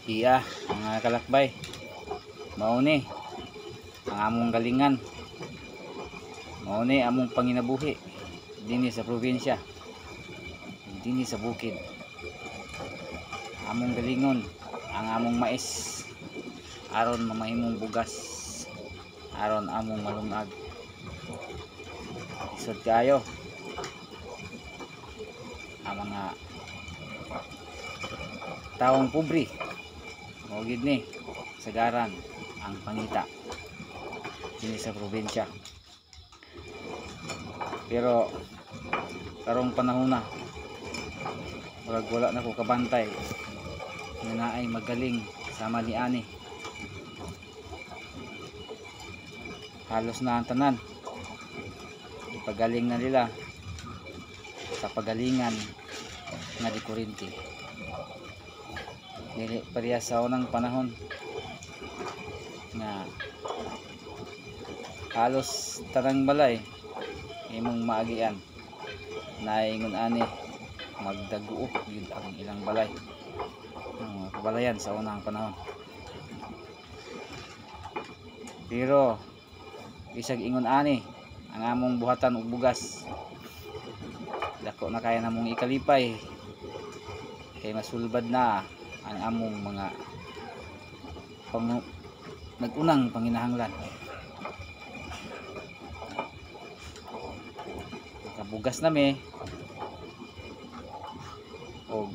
Iya, mga kalakbay, mao ni ang among galingan, mao ni among panginabuhi dinhi sa probinsya, dinhi sa bukid. Among galingon ang among mais aron mamahimong bugas, aron among malungag. Isod kayo ang mga taong pobre, mao gid ni sagaran ang pangita dinhi sa probinsya. Pero karong panahon na murag wala na ko kabantay nga naay magaling sama ni ani. Halos na ang tanan ipagaling na nila sa pagalingan nga di kurinti. Dili parehas sa unang panahon nga halos tarang balay imong maagian naingon ani magdaguo yun ang ilang balay ng mga kabalayan sa unang panahon. Pero isag ingon ani ang among buhatan og bugas dako na kaya namong ikalipay kay masulbad na ang among mga nag-unang panginahanglan. Bugas nami og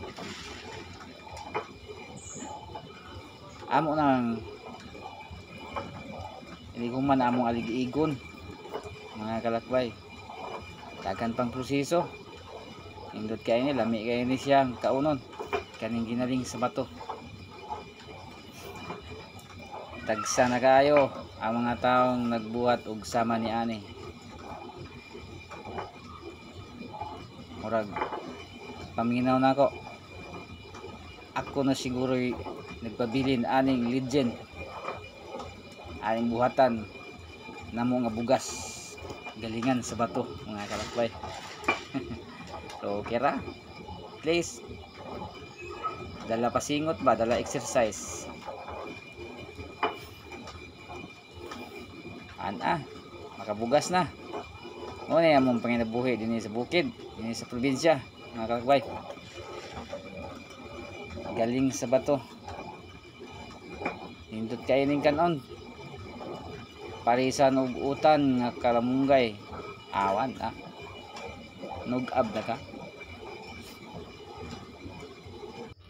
amo nang iliguman among aligiigon mga kalakbay. Dagan pang proseso, indot kay ni lami kay ni siyang kaunon kaning ginaling sa bato. Tagsa na kayo ang mga taong nagbuhat og sama ni ani. Murag paminaw na ako na siguro nagpabilin aning legend aning buhatan namo nga bugas galingan sa bato mga kalakbay. So kira please dala pasingot ba, dala exercise makabugas na. Mo na among panginabuhi dinhi sa bukid, dinhi sa probinsya mga kalakbay. Galing sa bato. Hindot kay ning kanon. Parisan og utan nga kalamunggay. Awan nugab na ka.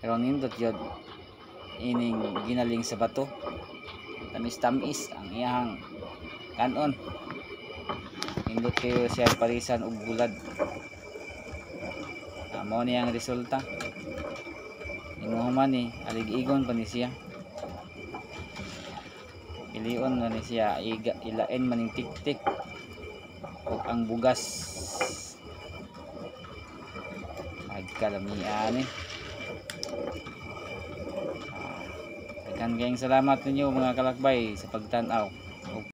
Pero nindot yun ining ginaling sa bato. Tamis-tamis ang iyang kanon. Indot kayo siya parisan og bulad. Mao ni ang resulta. Imuhuman ni alig-igon pa ni siya. Ilion na ni siya ilain maning tik-tik ug ang bugas magkalamian ni. Daghang salamat ninyo mga kalakbay sa pagtan-aw.